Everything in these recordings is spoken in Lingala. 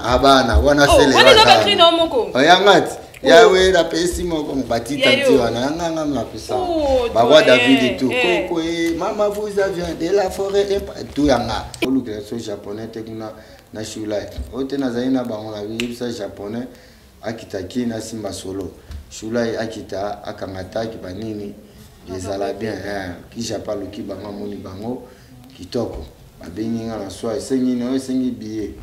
Abana, wana sele. Wana na bakri na omoko. Oyangati. Yawe la pesi moko batita ti wana nganga na pesa. Ba David et tout. Koko mama vous vient de la forêt et tout yanga. Oluka so japonais tekuna na shulai. Ote na zaina ba on la visa japonais akitaki na simba solo. Shulai akita akangata ki banini. Ezala bien ki japalo ki banga moni bango kitoko. Ba beninga na so esengi no esengi biye.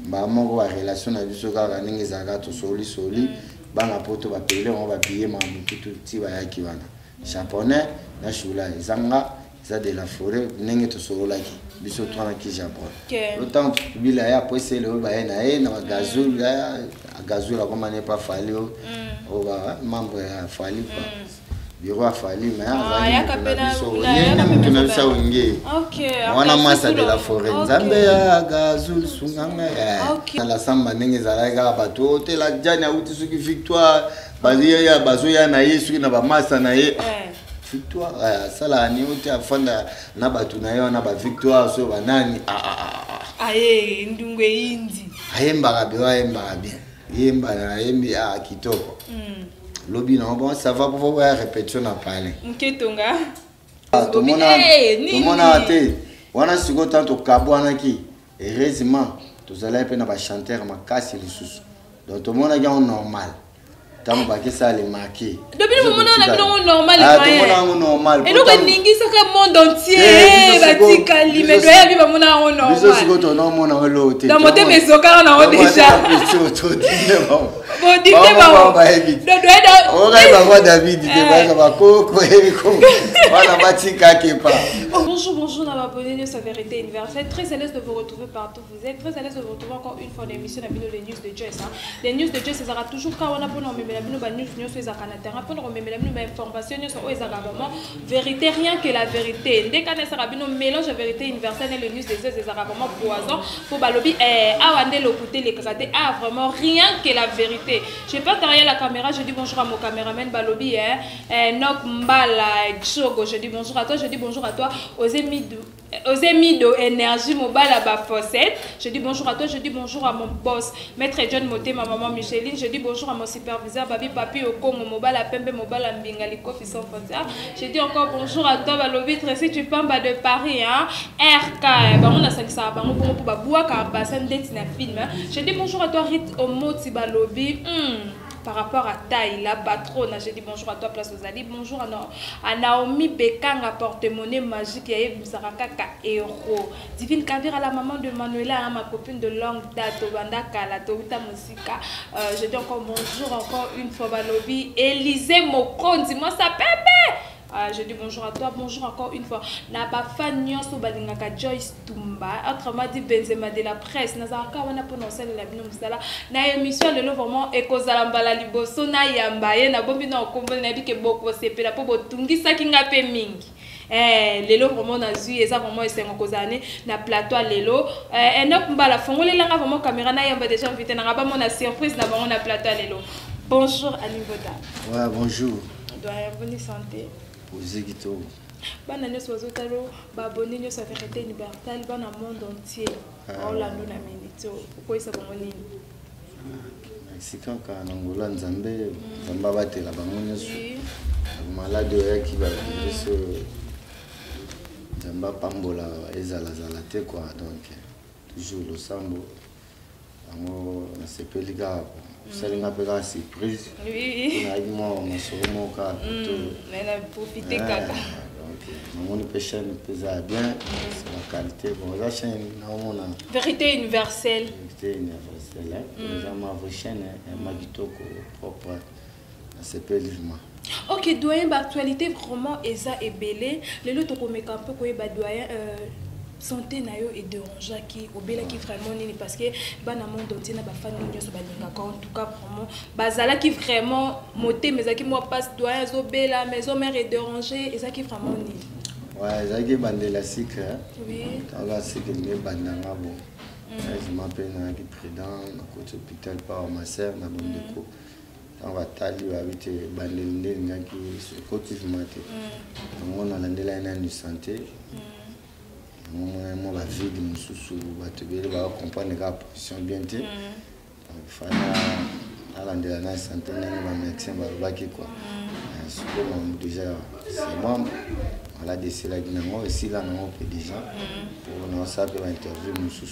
Ba moko wa relation na biso kaka ningi zakato soli. Banga poto ba pele on va payer mambu tout ti ba yaki wana japonais na shula zanga za de la forêt nenge to solo laki biso to na ki japon autant bila ya poese le ba na na gazul ya gazul comme n'est pas fallu o ba membre ya fali quoi biro a fali mais ya kapena na sa wingi wana masa de la forêt nzambe ya gazul sunganga ya la samba nenge za la bato te la jana uti suki victoire balia ya bazoya na yesu na ba masa na ye victoire sala ni uti afanda na bato na yo na ba victoire so banani ndungwe indi ayemba bien yemba na yembi kitoko Lobi non bon ça va pour voir répétition na parler. Nketonga. Tout le monde a été. Wana siko tanto kabwana ki. Heureusement, tous allez pe na ba chanteur ma casse les sous. Donc tout le monde a normal. Tant ba que ça les marqué. Depuis le moment on a bien normal tout le monde normal. Et nous ningi ça monde entier batika limé doya bi ba mona normal. Biso siko to non mona lo te. Dans moté mes okara na on déjà. Bon, dites-moi. On va David, bonjour, on a abonné sur Vérité Universelle. Très à l'aise de vous retrouver partout vous êtes. Très à l'aise de vous retrouver encore une fois dans l'émission de les news de Jess. Les news de Jess, c'est toujours quand on a pour nous news sur les canadiens. Pour nous remettre informations sur les vraiment vérité, rien que la vérité. Dès qu'on a un mélange de vérité universelle et les news de Jess, c'est vraiment poison. Pour balobi, awande le côté les karaté, vraiment rien que la vérité. Je passe derrière la caméra, je dis bonjour à mon caméraman Balobi, Nok Mbala Chogo, je dis bonjour à toi, je dis bonjour à toi, Ozemido Énergie Mobile à Bafosset, je dis bonjour à toi, je dis bonjour à mon boss, Maître John Moté, ma maman Micheline, je dis bonjour à mon superviseur Babi Papi Okongo Mobile à Pembe Mobile à Mbingaliko Fisson Fontia, je dis encore bonjour à toi Balobi, Tracy tu pamba de Paris, hein, RK, on a 500 pour Baboua car bassin d'être na film, je dis bonjour à toi Rit Omoti Balobi. Par rapport à taille, la patronne, je dis bonjour à toi, Place aux Ali. Bonjour à Naomi Bekanga, porte-monnaie magique, Yaïb Msarakaka, héros. Divine Kavir à la maman de Manuela, ma copine de longue date, Obanda Kala, Towita Musika. Je dis encore bonjour, encore une fois, Balobi. Élisée Mokon, dis-moi ça, bébé! Je dis bonjour à toi, bonjour encore une fois. Naba Fanyon Sobalingaka Joyce Tumba, autrement dit Benzema de la presse. Nazaraka wana prononcer la bino musala. Na émission le vraiment ekozalambala liboso na yambaye na bombi na okombo na bike boko sepela po botungi sakinga pe mingi. Lelo vraiment na zui eza vraiment esengo kozane na plateau lelo. Enok mbala fongole langa vraiment caméra na yamba déjà invité na ba mona surprise na bango na plateau lelo. Bonjour Ali Boda. Ouais, bonjour. Doit bonne santé. Ozegito. Bana nyos wazotalo ba abonné nyos Vérité Universelle bana monde entier. Orlando na minito. Pourquoi ça bango nini? Sikaka na ngola nzambe nzamba batela bango nyos. Malade ya ki ba so nzamba pambola ezala zala te quoi donc toujours le sambo. Bango na sepelika Salinga pega surprise. Oui. On a eu mon somo ka. Mais on a profité kaka. Donc mon chaîne pesa bien, c'est la qualité bon la chaîne na on a Vérité Universelle. Vérité Universelle. Nous avons ma chaîne magitoko propre. C'est pas livement. OK, doyen actualité vraiment eza ebelé. Lelo to komeka un peu ko ba doyen santé na yo et dérangeant qui obela qui vraiment nini parce que bana monde entier na ba fan nyonso ba linga en tout cas vraiment bazala qui vraiment moté mais qui moi passe doyen zobela maison mère et déranger et ça qui vraiment nini ouais ça qui bandela sika oui la sika me bandanga bon je m'appelle na qui président na côté hôpital par ma sœur na bonne déco on va tali va vite bandela ngaki sur côté maté on a landela na santé. moi la vie de mon sous bato bele ba comprendre la position bien té fana ala ndela na santé ndenge ba médecin ba baki quoi c'est comme déjà c'est moi on a décidé là nango ici là nango déjà pour nous ça peut interview mon sous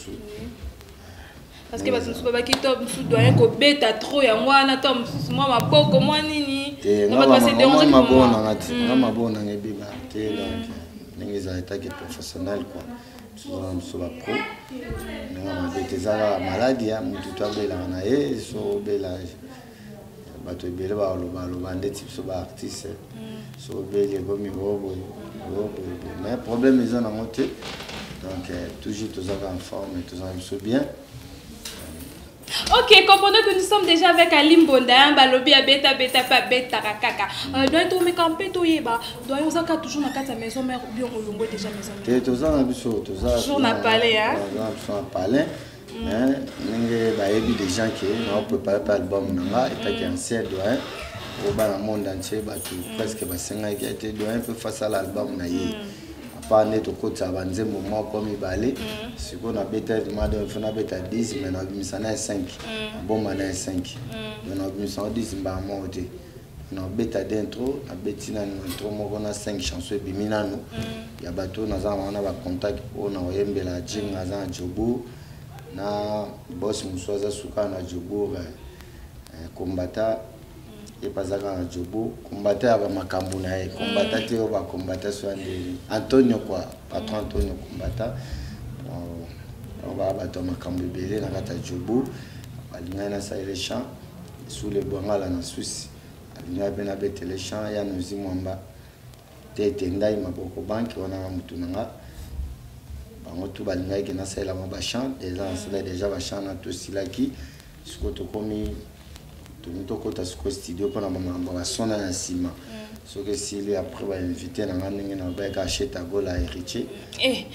parce que parce que baki top sous doyen ko beta trop ya ngwana tom moi maboko moi nini on va passer déranger ma bonne on ma bonne ngebi ba té donc les états qui professionnels quoi sur la pro on a des maladies mutu to bela na e so bela bato bela ba lo bande type so ba artiste so bela comme robo mais problème ils en ont monté donc toujours tous en forme tous en bien. Ok, comprenons que nous sommes déjà avec Alim Bonda, Balobi, Beta, pas Beta, Kaka. Doit tout me camper, tout yeba. Doit nous avoir toujours dans la maison mère ou bien au longo déjà maison mère. Tous en habitant, tous en. Toujours n'a palais, hein. Tous en palais. Mais il y a des gens qui ont préparé l'album Nanga et qui ancien doyen au bas dans le monde entier, presque 5 ans qui a été doyen peut face à l'album Naïe. Pas net au côté à banzer moment comme il balait ce qu'on a bêté madame on a bêté 10 mais on a mis ça 5 bon matin 5 on a mis ça 10 bah monté on a bêté d'intro a bêté na intro on a 5 chansons bimina nous il y a bateau on a contact on a yembela jing na jobu na boss muswaza suka na jobu combattant et pas à Jobo, combattre avec Makambu nae, combattre te va combattre sur Antonio quoi, patron Antonio combattant. On va battre Makambu belé na kata Jobo, alinga na sa les champs sous les bangala na souci. Alinga bena bete les champs ya nozi mwamba. Te tendai maboko banki wana mutunanga. Bango tu balinga ke na sa la maba champ, déjà ba champ na to silaki, sikoto komi tout côté au studio pour la maman son à ciment ce que s'il après va inviter dans un na acheter ta gola héritier c'est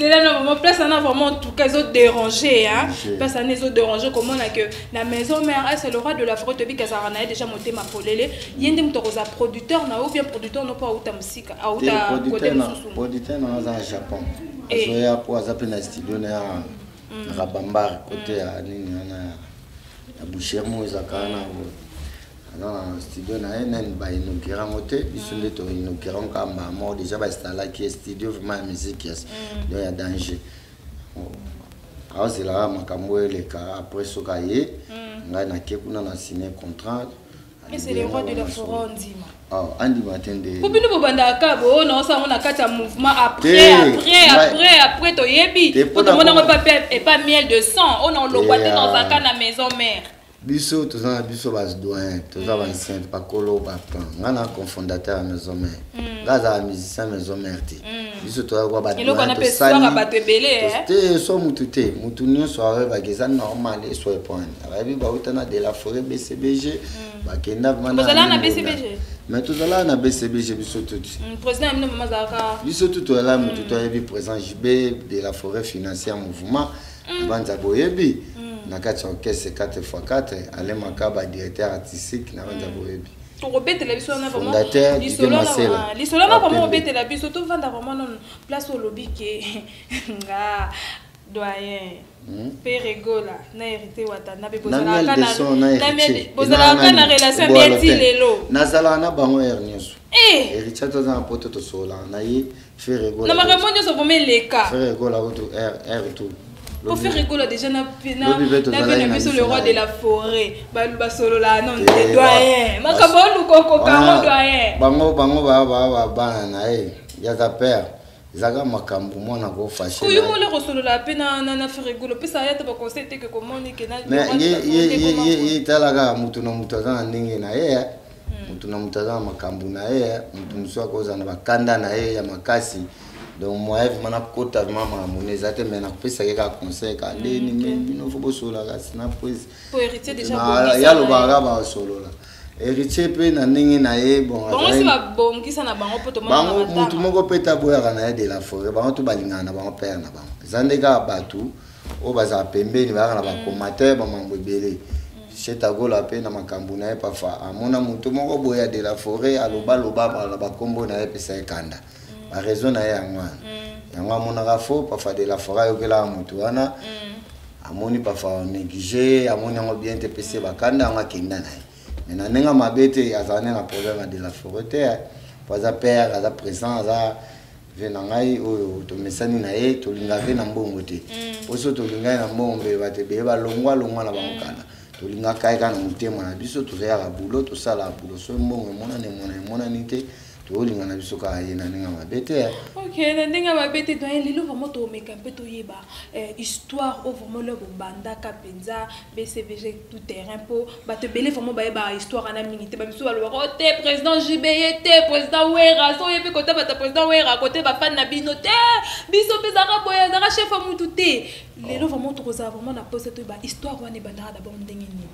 là normalement place on a vraiment tout cas autres dérangé hein parce qu'on est autres dérangé comment on a que la maison mère c'est le roi de la forêt de Bikazarana déjà monté ma polele yende mtokoza producteur na ou bien producteur non pas auta musique à auta côté producteur dans un Japon azoya pour azaper na studio na Rabambar côté à nini na Bouchermo ezakana dans studio na enen ba inaugurer moté bisonde to inaugurer kamba mo déjà ba installer qui studio vraiment musique yes il y a danger alors c'est là makambo le cas après soka ye ngai na kekuna na signer contrat et c'est le roi de la forêt ndima andi matende ko bino bobanda kabo na osango na kata mouvement après to yebi to mona pas et pas miel de sang on a loboté dans un cas na maison mère biso tous en biso bas doyen tous en ancien pas colo pas plan ngana cofondateur maison mère gaza musicien maison mère ti biso to kwa ba doyen to sali ba tebele te so mutute mutunyo soirée ba geza normal et so point arabi ba utana de la forêt BCBG ba kenda mana bozala na BCBG mais tous là na BCBG biso tout président mino mazaka biso tout là mututo yebi président JB de la forêt financière mouvement banza boyebi na kati orchestre 4x4 ale makaba directeur artistique na banza boyebi to robete la biso na vraiment lisolo na vraiment robete la biso to vanda vraiment non place au lobby ke nga doyen Peregola na hérité watana be bozala kana relation bien ti lelo nazala na bango ernioso héritier to za poto to sola na yi Peregola na makambo nyo so vraiment leka Peregola to r tout pour faire rigolo déjà na le roi de la forêt ba solo la non de doyen makambo lukoko kamo doyen bango ba na ya za père zaga makambo mona go fâché ko yumo le solo la pena na faire rigolo pesa ya to ba conseil que comment ni que na ye talaga mutu na mutaza ndingi na mutu na mutaza makambo na mutu mswa ko za na bakanda na ya makasi donc moi vraiment kota vraiment moneza te mais na pesa ka conseil ka ndeni mais faut bosola ka sina prise pour héritier déjà ya lo ba solo la héritier pe na ndenge na bon si ba bongisa na bango poto bango mutu moko peta boya na de la forêt bango to balingana bango père na bango zandeka batu o baza pembeni ba na ba commentaire ba mambo belé cheta gola pe na makambu na parfois amona mutu moko boya de la forêt aloba ba kombo na pesa ekanda ba raison na ya ngwana yanga monaka fo parfois de la forêt yokela mutu wana amoni parfois négligé amoni yango bien te pese bakanda anga kenda na mais na nenga mabete azane na problème de la forêt te paza père aza présent aza venangai oyo to mesani na ye to linga ve na mbongo te poso to linga na mbongo bate be ba longwa na bangokana to linga kai kana mutema na biso to ya bulo to sala bulo so mbongo mona nite to linga na biso ka ye na ninga mabete. OK, na ninga mabete to lelo vraiment to meka pe to yeba histoire au vraiment le banda kapenza BCVG tout terrain po ba te belé vraiment ba histoire na mingi ba biso ba lo te président JB te président Wera so yebe kota ba président Wera côté ba fan na bino te biso pe zaka boya zaka chef amutu te lelo vraiment to za vraiment na pose to ba histoire wana banda d'abord ndenge ni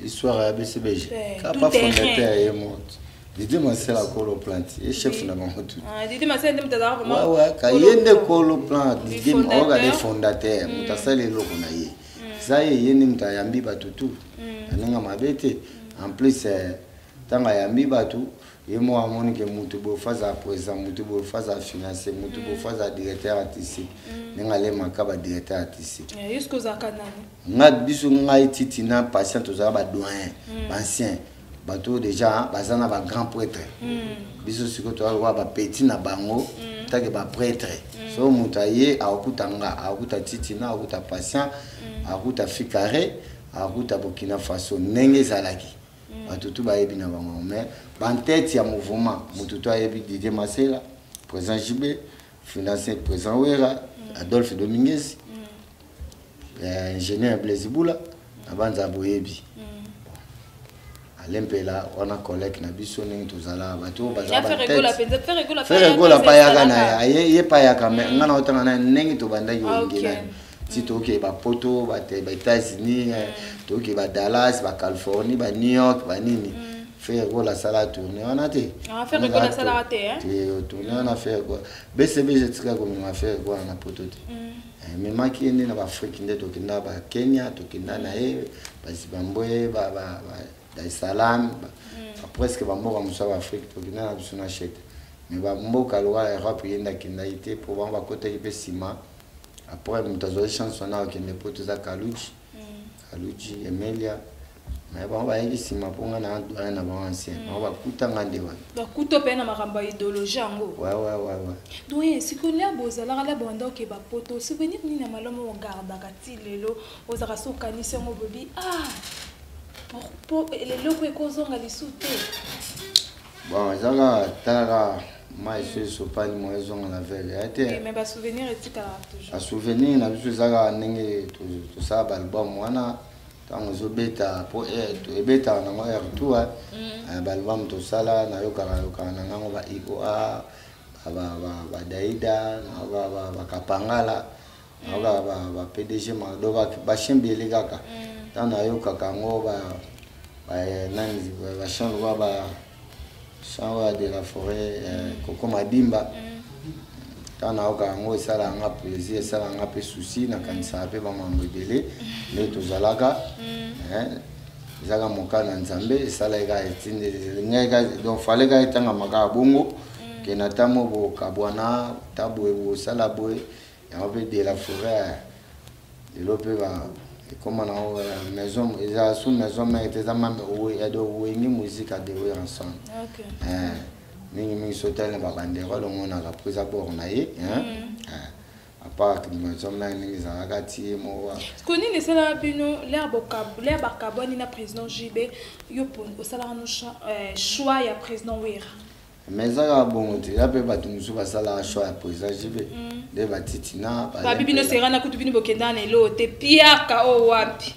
histoire ya BCVG ka pas fondateur et monte Didi Marcel a colo plant et chef na mamutu. Didi Marcel ndem tazara vraiment. Ouais ka yende colo plant Didi oga des fondateurs mutasale loko na ye. Ça yende mutayambi batutu. Aninga mabete en plus tanga yambi batu yemo amoni ke mutu bo faza président mutu bo faza financier mutu bo faza directeur artistique. Ninga le makaba directeur artistique. Jusqu'aux akanani. Ngat biso ngai titina patient tozaba ba doyen ancien. Bateau déjà bazana ba grand prêtre biso siko to wa ba petit na bango take ba prêtre so mutaye akutanga akuta titina akuta patient akuta fikare akuta Burkina Faso nenge zalaki batutu ba yebi na bango mais ban tête ya mouvement mututu ayebi Didier Masela président JB financier président Wera Adolphe Dominguez ingénieur Blaise Boula abanza boyebi lempela on a collègue na biso ningi tozala bato bazala faire gola payaka na ye payaka mais ngana otanga na ningi to banda yongela si to ke ba poto ba États-Unis to ke ba Dallas ba Californie ba New York ba nini faire gola sala tourner on a te faire gola sala te te tourner on a faire gola BCVG tika comme on a faire gola na poto te mais maki ende na ba Afrique nde to kinda ba Kenya to kinda na ye ba Zimbabwe ba Dar es Salaam presque bamboka musa Afrique to kina na biso na chete mais bamboka loka Europe yenda kinda ite pour ba côté pe sima après mutazo chance na okende poto za Kaluchi Emilia mais ba yebi sima ponga na ndwa na ba ancien ba kutanga ndewa ba kuto pe na makamba idéologie ngo ouais donc sikolia bozala la banda ke ba poto souvenir ni na malomo garda katilelo ozaka sokanisi ngo bobi pour les locaux et causes lisuté bon zanga tara mai so pani mo ezonga la vérité mais ba souvenir etika toujours a souvenir na biso zanga ndenge to sa album wana tango zo beta po to beta na mo retour album to sala na yoka na ngango ba iko ba daida na ba kapangala na ba PDG madoba ba shembele kaka tana yoka kango ba nani ba chanwa ba chanwa de la forêt Koko Madimba tana yoka ngo sala nga plaisir sala nga pe souci na kanisa pe ba mambo belé le tozalaka zaka mokana nzambe sala ga etinde ngeka donc fallait ga etanga maka bongo ke na tamo bo kabwana tabwe bo sala boy ya pe de la forêt de l'opé va comment la maison ils sous maison mais était même où et de où ni musique à dérouler ensemble OK ni sauter na bandera le monde a pris à bord na ye à part que maison là ni za gati mo koni ne sala bino l'herbe carbone na président JB yo pour au salaire no choix ya président Wera mais ça bon tu là pe batunzu basala choix ya président JB de batitina ba bibino serana kutubini bokenda na elo te piaka o wapi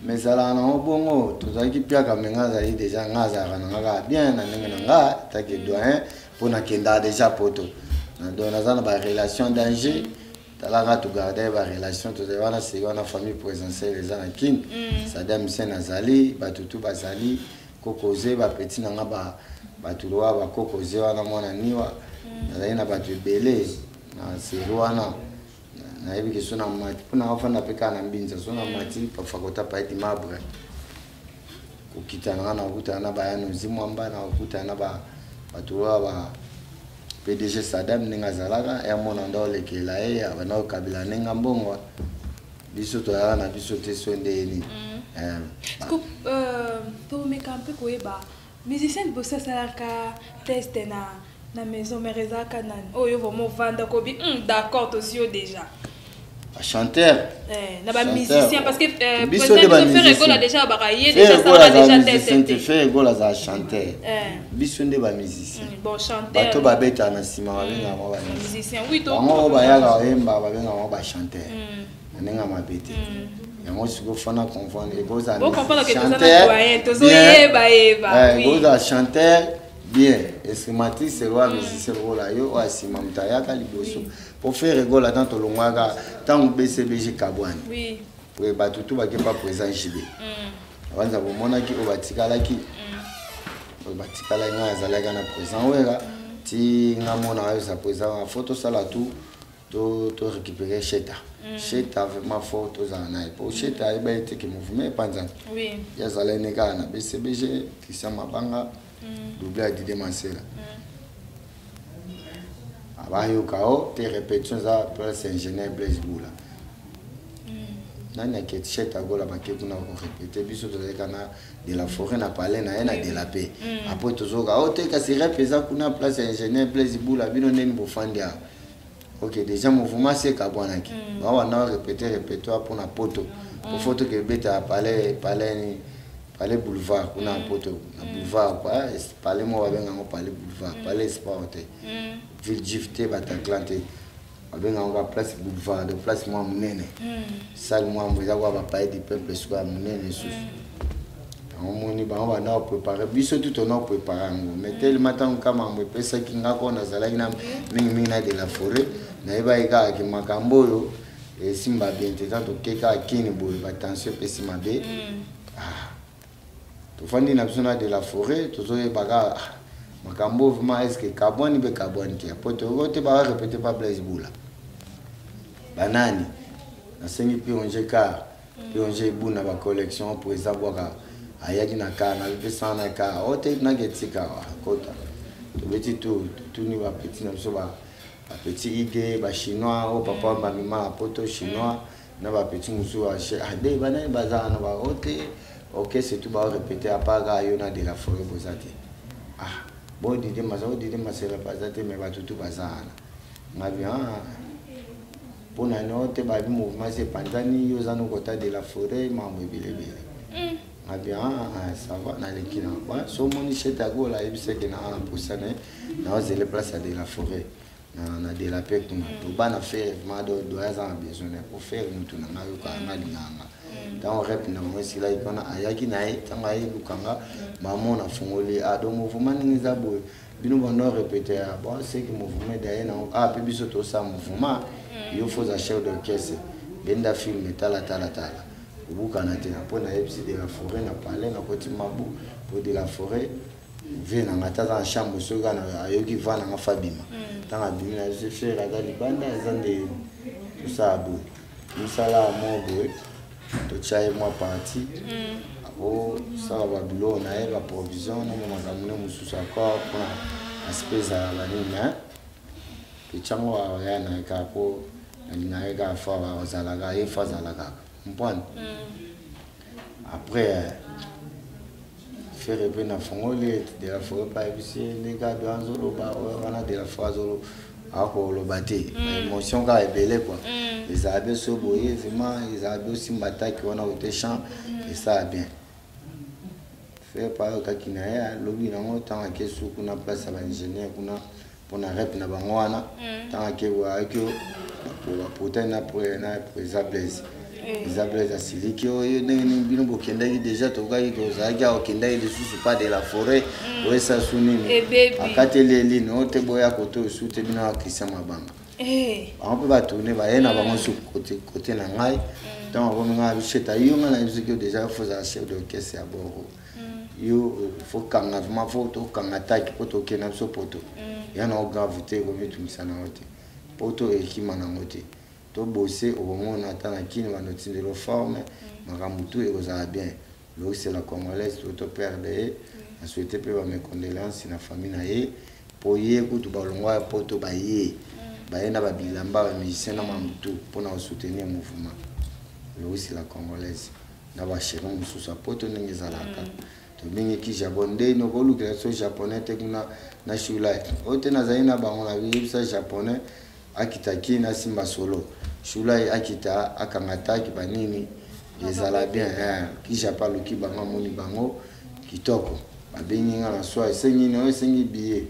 mais ça là non bongo to za ki piaka menga za déjà ngaza kana ngaka bien na ndenge nga ta ke doyen pour na kenda déjà poto na dona za na ba relation danger talaka to garder ba relation to de wana c'est wana famille présidentielle les ana kin Saddam Hussein azali batutu bazali kokoze ba petit na ngaba batuloa ba kokoze wana mwana niwa na ina batu belé na serwana na yebi ke sona mati pona ofana peka na mbinza sona mati pa fakota pa eti mabre ukitana na ukutana ba yano zimwamba na ukutana ba batuloa PDG Sadam ninga zalaka ya mona ndo lekela e abana kabila ninga mbongo biso to na biso te sonde ni to me camper ko eba musicien bossa salaka test na maison merezaka nan oyo vraiment vanda ko bi d'accord to sio déjà chanteur na ba musicien parce que président faire école déjà ba yé déjà ça va déjà tester faire école za chanteur biso nde ba musicien bon chanteur bato ba beta na sima ba benga ba musicien oui to ngo ba ya ga emba ba benga ba chanteur nenga mabete yango siko fana confondre goza chanteur to zo yeba eba goza chanteur bien estimati c'est roi musicien rola yo asima mtayaka liboso pour faire rigoler dans tout le monde tant BCBG Kabouane oui pour battre tout va qui pas présent JB avant ça mon aki au batikala ki au batikala nga zalaga na présent wera ti nga mona yo sa présent en photo sala tout to récupérer cheta cheta vraiment photo za na pour cheta e ba été que mouvement panzan oui ya zala ne kana BCBG Christian Mabanga doublé à Didier Mansela abayo kao te répétitions za place ingénieur Blaise Boula nani ke cheta gola ba ke kuna ko répéter biso to kana de la forêt na parler na ena de la paix après tozoka o te ka se répéter kuna place ingénieur Blaise Boula bino neni bofandia OK déjà mouvement c'est kabwana ki ba wana répéter répertoire pour na poto pour photo que beta palais boulevard kuna poto na boulevard quoi palais mo babenga ngo palais boulevard palais sport ville gifté Bataclanté babenga ngo place boulevard de place moi munene salle moi mboza kwa ba palais du peuple soit munene sous on moni ba on va na préparer biso tout on a préparer ngo mais tellement tant kama mo pesa kinga ko na zala ina mingi na de la forêt na iba ika ki makambo yo et simba bien tant que ka kini boy attention pesi mabe tout fandi na besoin de la forêt tout ça baga makambo vraiment est-ce que carbone be carbone qui après tout te ba répéter pas Blaise Boula banani na sengi pionje car pionje buna ba collection pour savoir ayaki na car na be sana car o te na getika kota to beti tout ni ba petit na so ba petit ige ba chinois o papa ba mima poto chinois na ba petit musu a de banani bazana ba ote OK c'est tout va répéter à part ayona de la forêt bozati bon didi masela pasate mais ba tout bazana na bien pour na note ba bi mouvement c'est pandani yo zano kota de la forêt mambo bilebele na bien ça va na lekina ba so moni cheta go la ebise ke na pour ça na zele place de la forêt na de la paix pour bana faire vraiment do ya besoin pour faire mutu na yo ka na linganga dans rep na mwesi la ikona ayaki na tanga lukanga maman na fongoli do mouvement ni zabo bino bono répéter bon c'est que mouvement d'ailleurs na pe biso to sa mouvement il faut za chef d'orchestre benda film tala ubuka na tena pona epsi de la forêt na parler na koti mabu pour de la forêt vena ngata za chambre soga na ayoki vana nga fabima tanga bimina je faire la libanda ezande tout ça bo musala mobo to chaye moi parti abo sala babulo na eba provision na mo makamune mususa kwa kuna aspect za banina pichango ya na kapo na ega fa wazalaga e fa zalaga mpone après faire un peu na fongoli de la forêt pas ici les gars de Anzolo ba on a de la forêt Anzolo ako lo baté émotion ka ebele quoi les abeilles so boye vraiment les abeilles aussi mbata qui on a au champ et ça bien faire par ka kinaya lobi na ngo tanga ke su kuna place ba ingénieur kuna pona rep na bangwana tanga ke wa ke pour potena pour na Blaise Isabelle Asiliki oyo ndenge bino bokendaki déjà tokaki kozalaki okendaki lisusu pas de la forêt oyesa sunini akateli no te boya koto su te bino Christian Mabanga bango mpe batourne baye na bango su côté na ngai ntango akominga bicheta yo nga na bisoki déjà fozala chef d'orchestre ya boro yo fo kanga vraiment fo tokanga taki po tokenda biso poto ya na ograve te komitumisa nango te poto ekima nango te to bosser au moment où on attend la kine va notre de forme makamutu et aux bien c'est la congolaise tout perdre a souhaité peu mes condoléances na famille naé pour y écouter balongwa poto ba ye ba yena ba bilamba ba musicien na mamutu pour soutenir le mouvement mais aussi la congolaise na ba chéron mususu poto ndenge zalaka to mingi ki jabonde no ko lukela so japonais te kuna na shula ote na zaina ba ngona bisa japonais akitaki na simba solo shula akita akangata ki banini ezala bien ki japalo ki banga moni bango kitoko babengi nga na soa esengi no esengi billet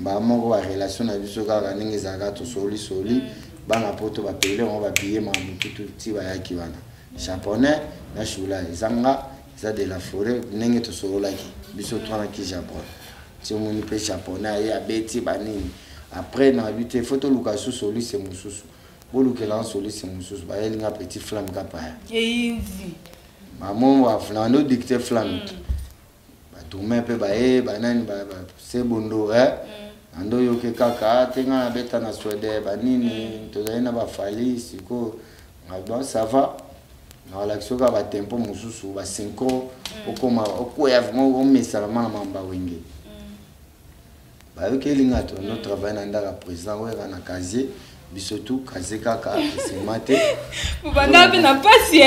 ba moko ba relation na biso kaka ndenge ezalaka to soli bana poto ba pele on ba billet ma mutu ti ba yaki wana japonais na shula ezanga za de la forêt ndenge to sololaki biso twana ki japon ti moni pe japonais ya beti banini après na habité photo luka su soli c'est mususu bolukela soli c'est mususu ba yelinga petit flamme kapa easy maman wa flando dicté flamme tout pe bae banani ba se bondo ando yoke kaka tenga beta na swede banini to zaina ba fali siko ngaba ça va na la ksoka ba tempo mususu ba 5 okoma okoya vraiment o mesala mana mamba wenge ba yoke linga to no travail na ndaka président wera na casier bisotu kaze kaka semate banda bina pasi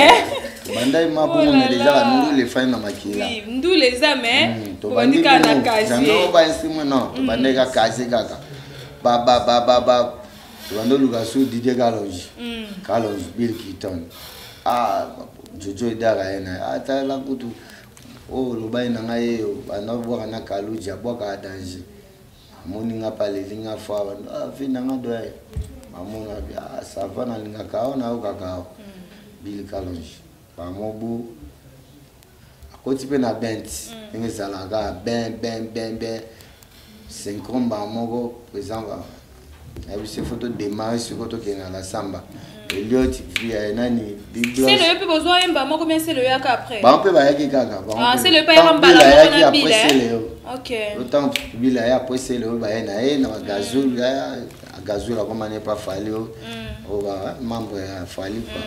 banda ma pour me déjà nous les fins na makila ndu les amis to bandika na kazi no ba insimo no to bandika kazi kaka ba to bando luka su Didier Carlos Bill Kiton Jojo idara ena ata la kutu lo ba ina ngai bana bwa na kaluja bwa ka danger amoni nga pale linga fa vina nga doye mamona ça va na linga kao na ukakao Bill Carlos ba mobu akoti pe na bent ngezala ga ben 50 ba moko présent va et c'est photo démarrer sur photo qui est dans la samba Elliot via nani big c'est le peu besoin mba moko mais c'est le yaka après ba on peut ba yaki kaka c'est le pas yamba la moko na bile OK autant bile ya après c'est le ba na gazul ya gazul comme on n'est pas fallu on va membre ya fallu quoi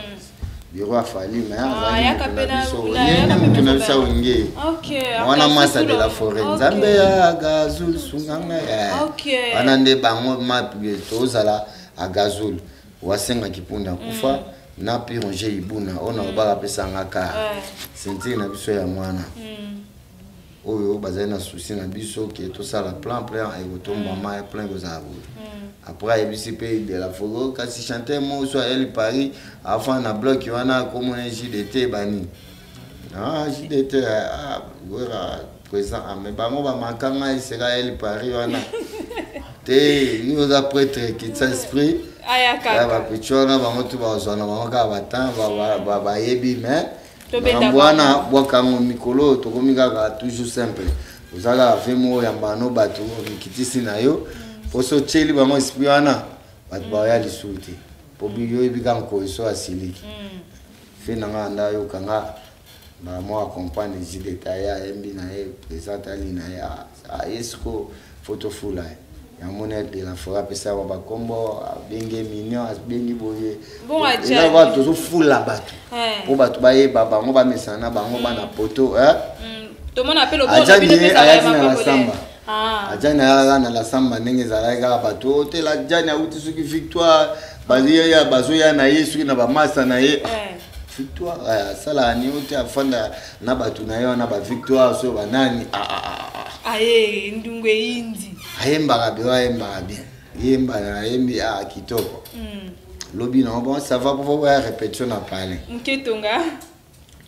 bureau fallu mais yaka pena na ça wenge OK wana masa de la forêt nzambe ya gazul sunganga OK wana nde bango map to zala a gazul wasenga kipunda kufa na pironger ibuna ona obaka pesa ngaka senti na biso ya mwana oyo bazana souci na biso ke to sala plan et otomba ma plan gozabu après ebisipe de la fogo kasi chanter mo so elle Paris avant na bloc wana comme un JDT bani JDT gora présent mais bango ba makanga isera elle Paris wana te nous a prêtre qui s'esprit ayaka ba pichona bango tu ba zona bango ka batan ba yebi mais bwana bwakango mikolo to komika ka toujours simple uzaka vemo ya mbano batu mikitisi na yo poso cheli bango esprit wana batu ba ya lisuti po biyo ebika ko so asiliki fe nanga nda yo kanga ba mo accompagne ji détail ya mbi na e présente ali na ya esco photo full ya monnaie de la forêt pesa ba kombo benge mignon bengi boye bon aja ba to full la batu po batu ba ye baba ngo ba mesana bango bana poto to mona appelle au bon bino pesa ba samba ajana na la samba ndenge zalaika batu te la jana uti suki victoire baziya ya bazoya na yesu na ba masa na ye victoire sala ni uti afanda na batu na yo na ba victoire so banani aye ndungwe inzi ayemba bien yemba na yembi kitoko lobi na bon ça va pour voir répétition na parler nketonga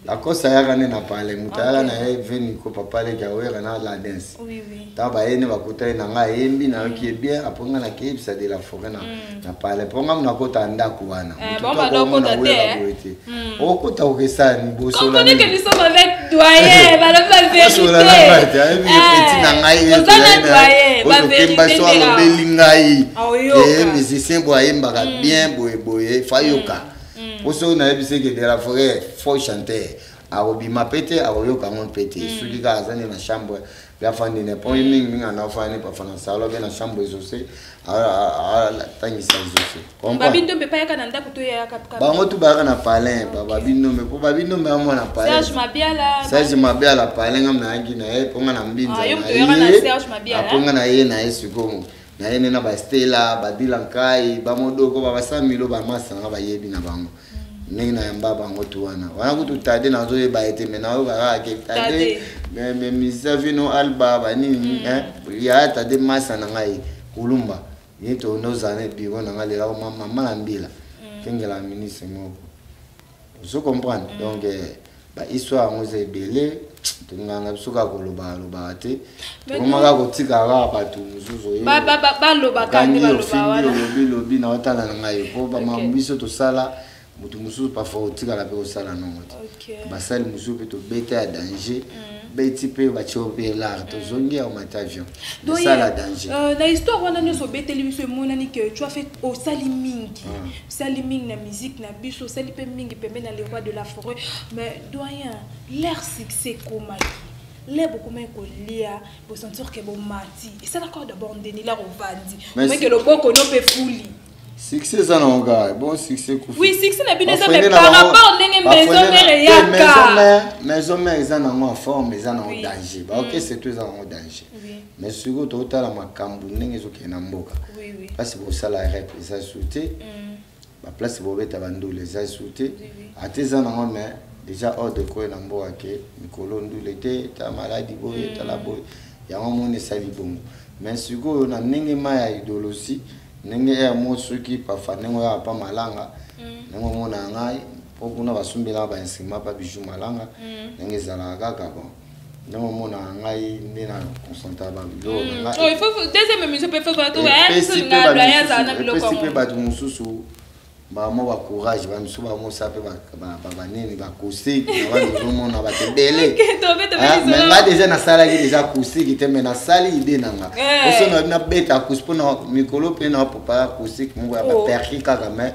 la cosa ya kana na parler mutala na veni ko papa le gawera na la dance oui taba yene bakuta na nga yembi na ki bien aponga na ki ça de la forêt na parler ponga mna kota ndako wana bon ba dokota te o kota o kesani boso la on que nous sommes avec doyen ba la vérité petit na ngai ba vérité ba belingai musicien bo yemba bien boye fayoka poso na ebise que de la forêt faut chanter a obima pété a oyoka mon pété celui qui a zane na chambre bien fandi ne point mingi na fani pa fana salo bien na chambre exaucée a tangi sa exaucée babindo me pa yaka na ndako to ya kapka bango tu ba na palin babindo me po babindo me amo na palin Serge Mabiala palin ngam na ngi na e ponga na mbinza na ponga na ye na esiko na ye na ba Stella ba Dilankai ba modoko ba Samilo ba masa na ba yebi na bango ningi na yamba bango tu wana kutu tade na zo e ba ete me na ba ke tade me misavino alba ba nini ya tade masa na ngai kulumba yeto nozane biro na ngali la mama na mbila kengela ministre moko vous comprenez donc ba histoire ngo ze belé tunganga bisuka koloba loba te komaka kotika ka batu muzuzo ba loba kandi ba loba wana lobi na otala na ngai po ba mambiso to sala mutu mususu pa fo tika la pe ko sala non ba sali mususu pe to bete à danger beti pe ba chope l'art to zongi au matavion de sala danger na histoire wana nyo so bete libiso monani que tu as fait au salimingi na musique na biso sali pe mingi pembe na les rois de la forêt mais doyen leur succès comment les beaucoup moins colia pour sentir que bon mati et ça d'accord d'abord ndeni la rovandi mais que le boko no pe fuli succès ça non gars bon succès oui succès na bino ça mais par rapport ndenge maison mère yaka maison mère ça na en forme ça na danger bah OK c'est tout ça en danger mais surtout total la makambu ndenge zo kena mboka parce que ça la rep ça sauter ba place bo beta bandule ça sauter ateza na mais déjà hors de quoi na mboka ke mikolo ndule te ta maladie boye ta la boye ya mone sali bongo mais surtout na ndenge ma idéologie nenge ya mosu ki pa fanengo ya pa malanga nengo mona ngai pokuna basumbela ba nsima pa biju malanga nenge zala kaka bon nengo mona ngai ndena concentra ba bilo ngai il faut deuxième émission peut faire tout ouais na doyen za na bilo comme pe ba mususu ba mo ba courage ba mususu ba mo sape ba nini ba kosi ba zo mona ba tebele mais nga déjà na sala ki déjà kosi ki te na sali ide nanga oso na beta kuspo na mikolo pe na papa kosi mo ba perki kaka mais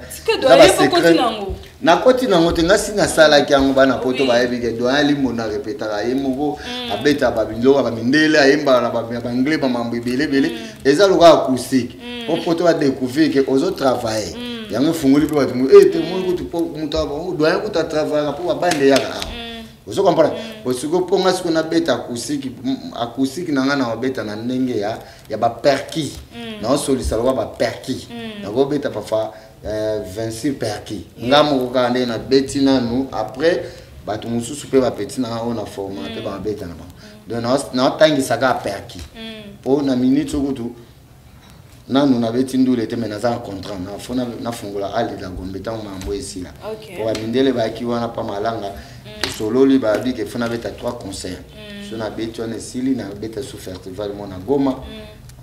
na koti nango te nga singa sala ki yango bana poto ba yebi ke doyen limo na répétera ye moko abeta ba bilo ba mindele ayemba na ba anglais ba mambo belé eza loka kosi po poto ba découvrir que ozo travailler yango funguli pe batu te mo kutu po mutaba doyen kuta travailler po ba bande yaka vous comprenez parce que pour moi ce qu'on a bête acoustique nanga na bête na ndenge ya ba perki na solisa lo ba perki na go bête pa fa 26 perki ngamo ko kande na bête nanu après batu mususu pe ba petit na ona format pe ba bête na ba donc na tangi saka perki po na minute kutu nanu na beti ndule te mena za contrat na fona na fungula ali la gombe ta mambo esila ko mindele ba ki wana pa malanga solo li ba bi ke fona beta 3 concerts so na beti wana esili na beta sous festival mona Goma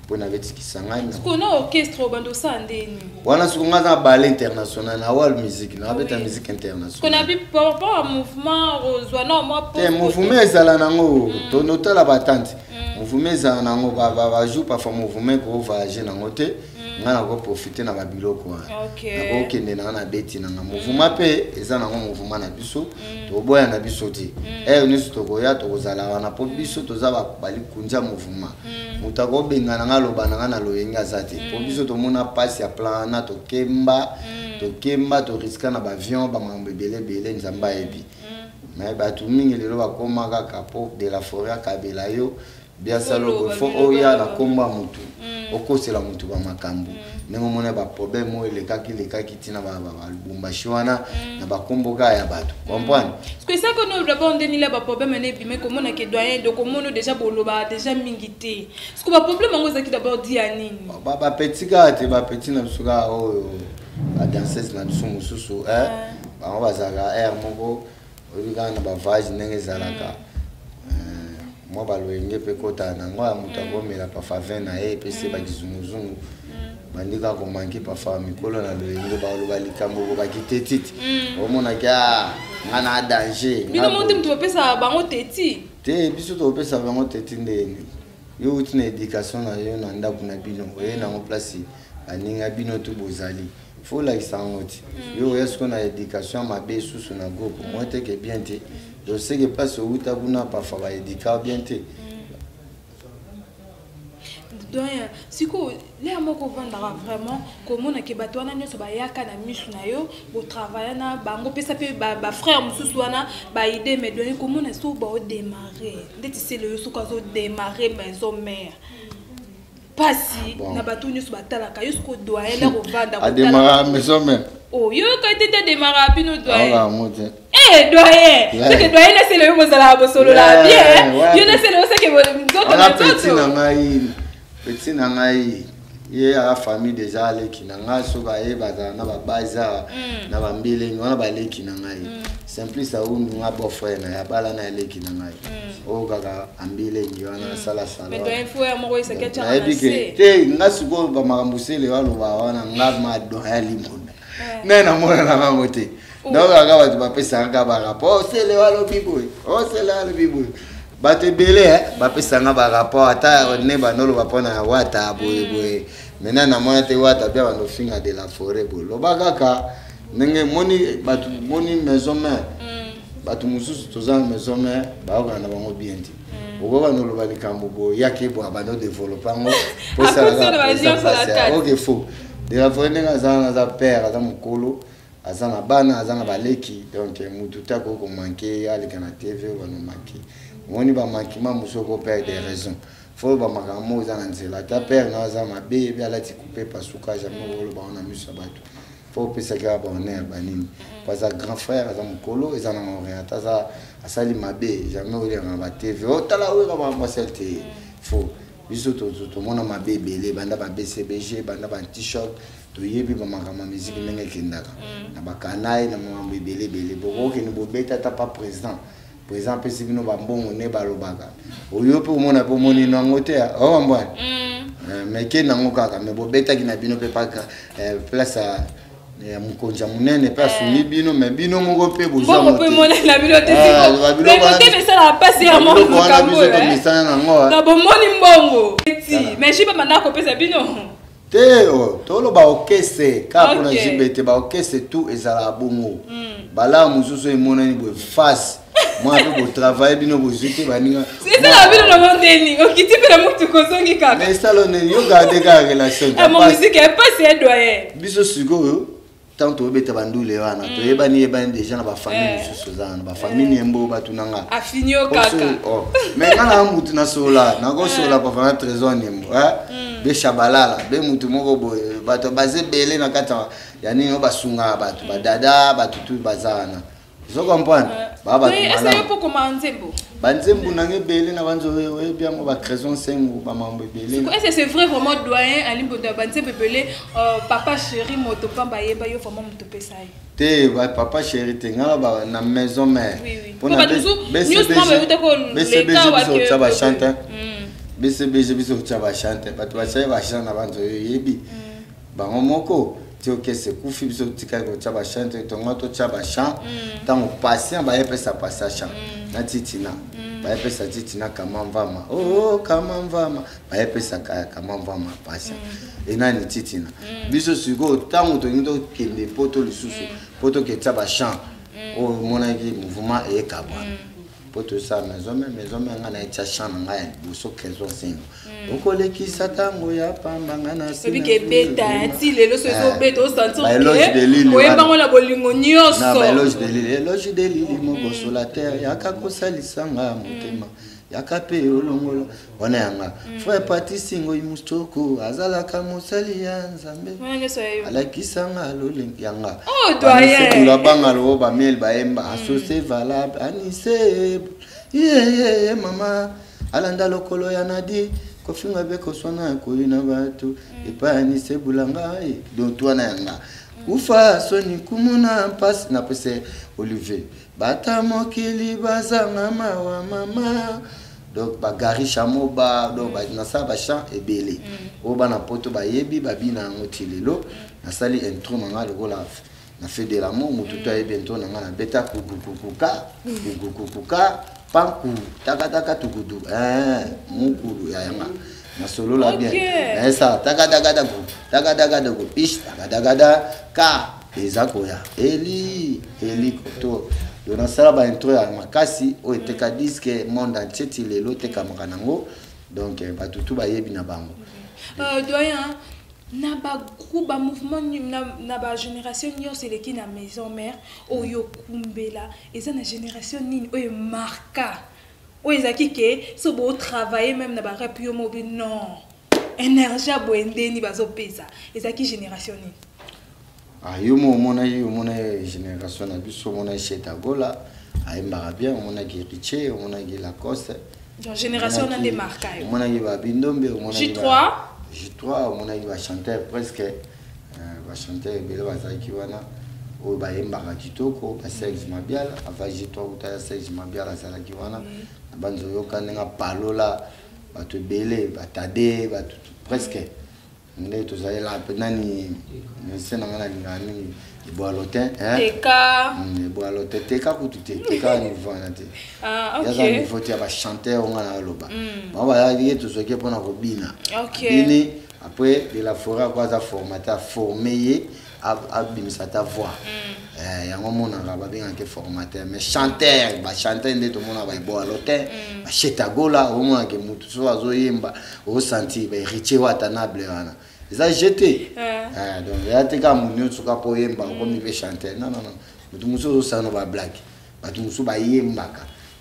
po na beti kisangani ko na orchestre bando sandeni wana so ngaza ballet international na world music na beta musique international ko na bi par rapport au mouvement rozwana moi te mouvement ezala nango to notala batante mouvement za nango ba joue pas fa mouvement ko voyager nango te ngana ko profiter na babiloko na ko kende na beti na mouvement pe eza nango mouvement na biso to boya na biso ti ni to ko ya to kozala wana po biso to za ba bali kunja mouvement mutako benga na ngaloba na ngana loyenga zati po biso to mona passe ya plan na to kemba to risque na ba avion ba mambo belé nzamba ebi mais ba tu mingi lelo ba koma kaka po de la forêt kabela yo bien salo fo oya na komba mutu okosela mutu ba makambu nengo mona ba problème o le kaki tina ba lubumbashi wana na ba komboka ya batu comprendre parce que ça que nous d'abord ndeni la ba problème ne bi mais comme on a que doyen donc comme on déjà boloba déjà mingité parce que ba problème ngo zaki d'abord di anini ba petit gars ba petit na suka o ba danseuse na biso mususu ba ba zaka moko oligana ba vage nenge zalaka moi baloyenge pe kota na ngwa mutagomela pa favin na pe se ba kizunguzungu bandika ko manki pa fa mikolo na loyenge ba lo balikambo ko bakiteti omona kya ngana danger bino monte mtu pesa bango teti te biso to pesa bango teti ndeni yo utina éducation na yo na ndaku na bino oye na place aninga bino to bozali faut la isangoti yo est-ce na éducation mabe susu na groupe moi te que bien te je sais que pas au utabuna parfois ba éduquer bien te doyen siko les amoko vandara vraiment comment na ke bato wana nyoso ba yaka na misu na yo bo travailler na bango pesa pe ba frère mususu wana ba idée mais doyen comment na so ba o démarrer ndeti c'est le so ka so démarrer maison mère pasi na bato nyoso batalaka yo siko doyen la ko vanda a démarrer maison mère. Oh yo ka tete démarrer pino doyen. Ah mon Dieu. Doyen, c'est que doyen c'est le mot la bosolo la bien. Yo ne c'est le c'est que petit nangai ye a famille déjà les qui nanga soba e baza na ba baza na ba mbele ngona ba le ki nangai simple ça ou nga bo frère na ya bala na le ki nangai o gaga ambile ngwana sala sala mais doyen faut ya mo se ketcha na ebike te nga suko ba makambusele walo ba wana nga ma do ya limonda nena mona na ngamote donc gaga ba ba pesa nga ba rapport c'est le walo biboy o c'est là le biboy bate belé ba pesa nga ba rapport ata ne ba nolo ba pona wata boye maintenant na mona te wata bia ba no finga de la forêt bolo ba kaka nenge moni batu moni maison mère batu mususu tozanga maison mère ba ka na bango bien ti obo ba no lo ba likambo bo yake bo ba no développer ngo pour ça la OK faux de la forêt nga za père za mukolo azana bana azana baleki donc mutu ta ko manquer ali kana TV ba no manquer moni ba manquement musoko père des raisons faut ba makamo za nzela ta père na za mabe bi ala ti couper pasuka jamais wolo ba na musa batu faut pesa ka ba oner banini parce que grand frère za mukolo ezana orienta za asali mabe jamais wolo na ba TV o tala o ba mo selte faut biso to mona mabe belé banda ba BCBG banda ba t-shirt to yebi ba makama musique ndenge kendaka na ba kanai na mambo belé boko ke ni bobeta ta pas président par exemple si bino ba mbongo ne ba lobaka oyo pe mona pe moni na ngote o mbwana mais ke na ngokaka mais bobeta ki na bino pe pa place ya mukonja munene pe asuni bino mais bino moko pe boza mo pe mona na bino te siko mais mote me sala pasi ya mo mukambo na bo moni mbongo mais jiba manako pesa bino Teo, tolo ba okese ka pona jibete ba okese tout ezala bongo. Bala mususu emona ni bo face. Moi pe bo travail bino bo jete baninga. C'est ça la bino no ndeni. Okiti pe na mutu kozongi kaka. Mais ça lo neni yo garder ka relation. Ah mon musique est pas c'est doyen. Biso sigo tant to beta bandule wana. To yebani déjà na ba famille mususu zana. Ba famille embo batunanga. Afinio kaka. Oh. Mais kana mutu na sola, na go sola pa fa trésor nembo, be shabalala be mutu moko boye bato baze belé na kata yani no basunga bato badada bato tu bazana zo comprendre baba tu mala essaye pour commencer bo banzembu na ngebele na banzo we bien mo ba création sengu ba mambo belé est-ce que c'est vrai vraiment doyen ali bodo banzembu belé papa chéri moto pamba yeba yo vraiment moto pesai te ba papa chéri te ngala ba na maison mère pour na news mama yo te ko l'état wa que ça va chanter BCBG biso tchaba chante bato bachaye bachana na banzo yebi bango moko tio kese kufi biso tika ko tchaba chante tonga to tchaba chant tango patient ba yepesa passage na titina ba yepesa titina kama mvama oh kama mvama ba yepesa kama mvama patient enani titina biso siko tango to ngindo kende poto lisusu poto ke tchaba chant oh mona ki mouvement e kabwa pour tout ça maison ngana echa chana ngaya buso kezo sengo okole kisatango ya pamba ngana sina bike beta ti lelo so beta o sentir que o embango la bolingo nyoso na éloge de lili moko sur la terre yaka kosalisanga motema yakape olongolo wana yanga frère patisingo imustoko azala kamosali ya nzambe alakisanga lolengi yanga oh doyen la banga lo ba mel ba emba associé valable anise ye mama alanda lokolo ya nadi kofinga be ko swana ko ina batu epa anise bulanga donc toi na yanga ufa soni kumuna passe na pese Olivier bata mokili bazanga mawa mama donc bagari chamoba donc ba na sa ba chant ebele o bana poto ba yebi ba bina ngotilelo na sali intro manga le gola na fait de l'amour mututo e bientôt na ngana beta kukukuka panku taka tukudu mukuru ya yanga na solo la bien na ça taka go pish taka ka ezako ya eli koto dona sala ba intro ya makasi o eteka disque monde entier ti lelo teka makanango donc ba tutu ba yebi na bango Doyen, na ba groupe ba mouvement na ba génération nyo c'est qui na maison mère oyo kumbela eza na génération nini oyo marka oyo ezaki ke so bo travailler même na ba rap yo mobile non énergie boendeni bazo pesa ezaki génération nini yo mona génération na biso mona cheta gola aimba bien mona ki riche mona ki Lacoste genre génération na des marka mona ki ba bindombe mona J3 on a eu un chanteur presque un chanteur belle bazaki wana o ba yembaka kitoko ba Serge Mabiala avant J3 uta Serge Mabiala zalaki wana banzo yoka nga palola ba to belé ba tade ba presque ndé to zala penani sena ngana ngani boalotin teka boalotin teka kutu teka ni vana te ah OK yaza ni vote ba chanteur ngana loba ba ya to soke pona ko bina OK bini après de la forêt quoi ça formateur formé à bimisa ta voix yango mona ba benga ke formateur mais chanteur ba chanteur ndé to mona ba boalotin ba cheta gola o mona ke mutu so azoyemba o senti ba riche watanable wana ils ont jeté donc il y a des gens qui sont pas yemba comme ils chanter non tout muso ça no ba black ba tout muso ba yemba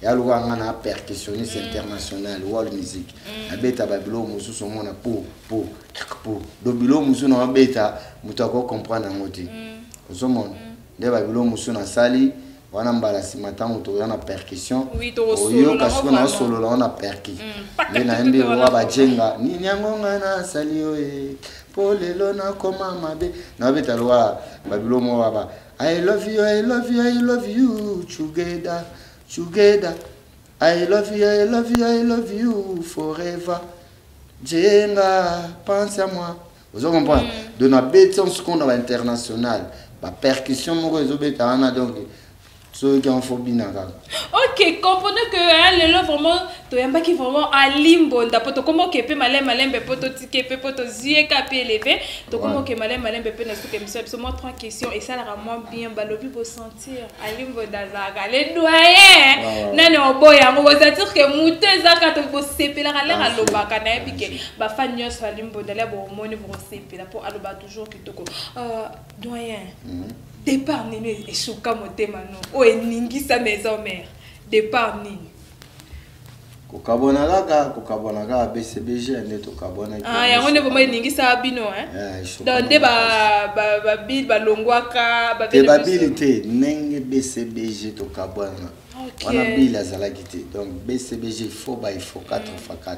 il y a le ngana percussionniste international world music abeta ba bilo muso so mona po do bilo muso na beta muto ko comprendre ngoti so mona de ba bilo muso na sali wana mbala simata muto na percussion oyo kasi na solo la on a percu mais na mbi wa ba jenga ni nyango ngana sali oye polelo na koma mabe na beta loa babilo mo baba I love you I love you I love you together I love you I love you I love you forever jenga pense à moi vous comprenez de na beta ce qu'on a international ba percussion mo ko beta ana donc ceux qui ont phobie naga. OK, comprenez que le lo vraiment to yamba qui vraiment à limbo ndapoto comment que pe malembe poto tike pe poto zie ka pe élevé to comment que malembe pe na suke miso so moi trois questions et ça la rend bien balobi pour sentir à limbo dazaga les doyens nani oboya ngo sentir que muteza ka to bo sepela ka lera lobaka na epike ba fanyo so limbo dala bo moni bo sepela pour aloba toujours kitoko doyen départ nini eshuka motema no o eningisa maison mère départ nini kokabona kaka BCBG neto kabona yango ne bomo eningisa bino donc de ba bil ba longwaka ba babilité nenge BCBG to kabona wana bil azalaki te donc BCBG il faut 4x4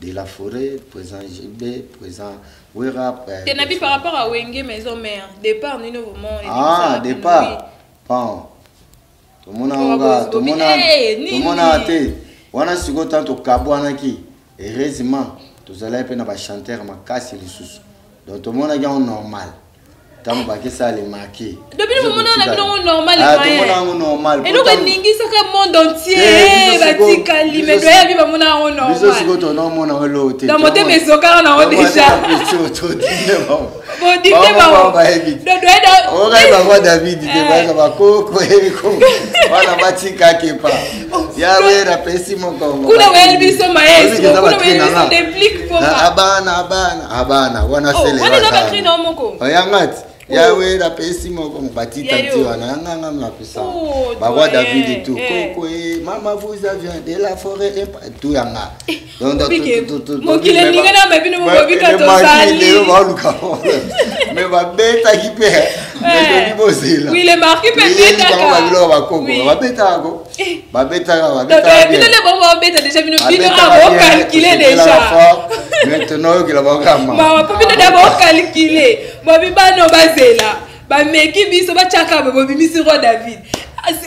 de la forêt présent GB présent Werap tenabi par rapport à Wenge maison mère départ ni moment départ bon tout mona ate wana siko tanto kabwana ki heureusement tous allez pe na ba chanteur makasi lisusu donc tout mona ga normal tant ba ke ça les marqué depuis le moment na bino normal normal et nous ningi saka monde entier batika limedo ya biba mona normal biso siko to no mona lo te dans moté mesoka na on déjà bon dite ba on David de ba koko eriko wana batika kepa ya wera pesi moko kuna wel biso maestro kuna wel biso déplique pour abana wana sele wana wana ka trino moko oyangati yawe la pesi moko mbatita tiwana nganga mnapesa ba roi David et tout koko mama vous aviez de la forêt tout yanga donc mon qu'il est ngana ma bino mo bika to sali mais ba beta ki pe mais ni bozela oui le marqué pe beta ka ba bilo ba koko ba beta ko ba beta bino le bon beta déjà bino a calculer déjà maintenant que la bagama ma bino d'abord calculer bobi bano bazela ba meki biso ba chaka bobi misiro David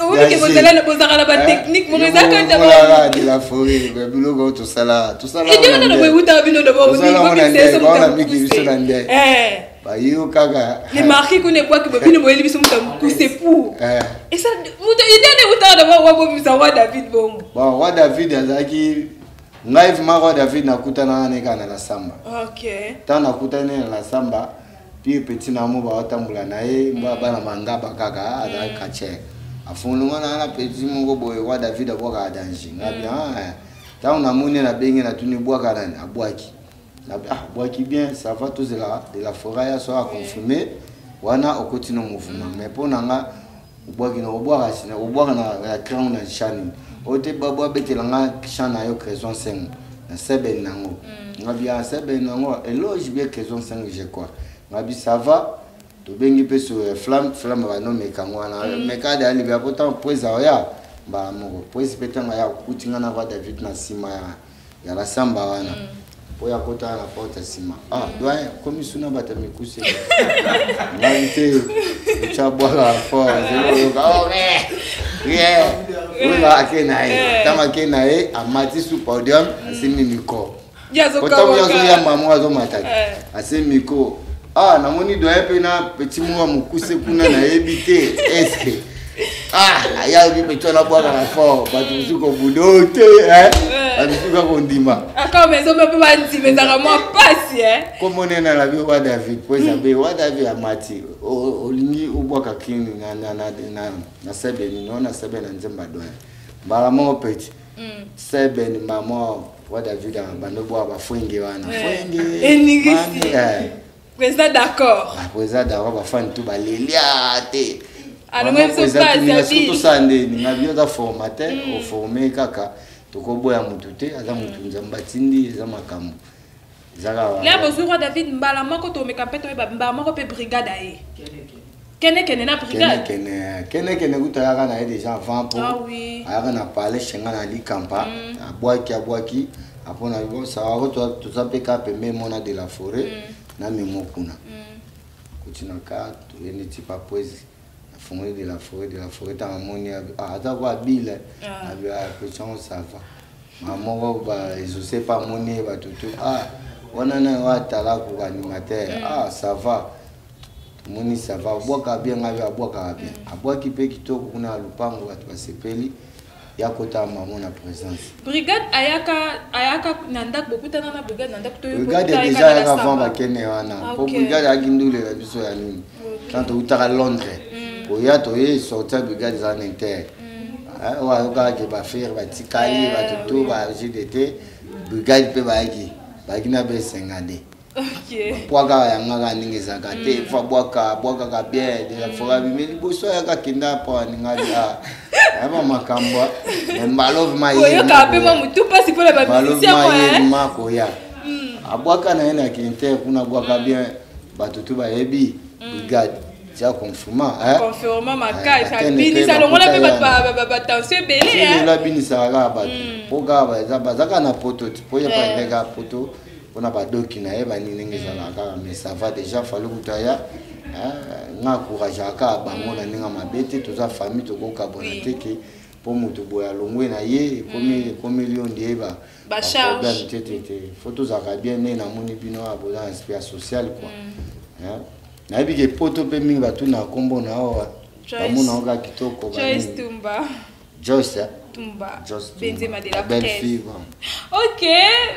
obi ke bozela le bozala ba technique mo ezaka ndaba de la forêt biloko to sala et tu na bo uta bino de bo ba miki biso na ndé ba yo kaka les marqués qu'on est quoi que bino bo elibiso muta c'est pour et ça muta idée de uta de bo biso wa David bon wa David azaki live maro David nakutana na kana la samba OK tana kutana na la samba puis petit namo ba otambula na ye bana mangaba kaka azaki kache afununga na petit mongo boye wa David aboka danger ngabi ta na muni na bengi na tuni bwaka nani abwaki bois qui bien, ça va tous de la forêt, ça a confirmé. Wana au continue mouvement. Mais pour nanga, bois qui n'a bois racine, au bois na crown na chani. Ote babo bete langa chana yo raison 5. Na sebe nango. Ngabi a sebe nango, eloge bien raison 5 je crois. Ngabi ça va. To bengi pe sur flamme ba no mekangwana. Mekade ali bia pourtant poeza ya. Ba mo poeza petanga ya kutinga na va David na sima ya la samba wana. Pour ya kota na porte sima. Ah, doyen comme suna bata mikuse. Ngante chabwa fort. Oh yeah. Ola akenae. Tama kenae amati su podium asimi miko. Kota yazo ya mamu azo mataki. Asimi miko. Ah, namoni doyen pe na petit mwa mukuse kuna na ebite. Eske ah, aya bi peto na bwa na fort. Batu suko budote Abisuka kondima. Aka mezo pe ba ndime za mo pasi Comme on est dans la vie wa David, pour saber wa David amati. Olingi ubwaka kini na sebe ni na sebe na nzemba doyen. Bala mo petit. Sebe ni mama wa David bando bwa ba fwenge wana. Fwenge. Enigisi. Président d'accord. Président d'accord ba fan tout ba lelia te. Alors même ce pas ça surtout sande ni ngabio za formateur au former kaka. Tokoboya mutute aza mutunza mbatindi eza makambo zaka là bonjour David mbala moko to mekapeto ba mbala moko pe brigade aye kene na brigade kene kutaka na déjà avant pour ah oui aya na parler chenga na likampa abwaki apona bo sawa to zapeka pembe mona de la forêt na memokuna kutinaka to yeni tipa poezi fondé de la forêt dans mon à d'avoir bile avec ça va maman va je sais pas mon va tout ah on a un tala pour animateur ah ça va moni ça va boka bien avec boka bien aboa qui peut kitoko kuna lupango watu basepeli ya kota maman na présence brigade ayaka nandak bokuta na brigade nandak to brigade déjà avant ba kene wana pour brigade agindule la biso ya nini quand on utaka Londres oya to ye sortir brigade za inter wa ka ke ba faire ba tikali ba tutu ba GDT brigade pe ba ki na be sengade OK poaka ya ngaka ningeza ka te fa boaka ka bien de la forêt mais boso ya ka kinda pa ningali ba makamba malove ma ye ka pe ma mutu pasi pour la musicien ma ko ya aboaka na ena ki inter kuna boaka bien ba tutu ba yebi brigade ça confirmant confirmant makai ça bini ça longola pe ba tension belé la bini ça ga ba poga ba za ka na poto po ya pa ndega poto ona ba doki na e ba nini ngeza la ka mais ça va déjà fallu kutaya nga courage aka ba mona ninga mabete to za famille to ko kabonate ke po mutu boya longwe na ye comme lion die ba charge tete photo za ka bien na moni bino abola aspect social quoi na bige poto pe mingi batu na kombo na owa bamuna oka kitoko Joyce Tumba Tumba Benzema de la belle fille OK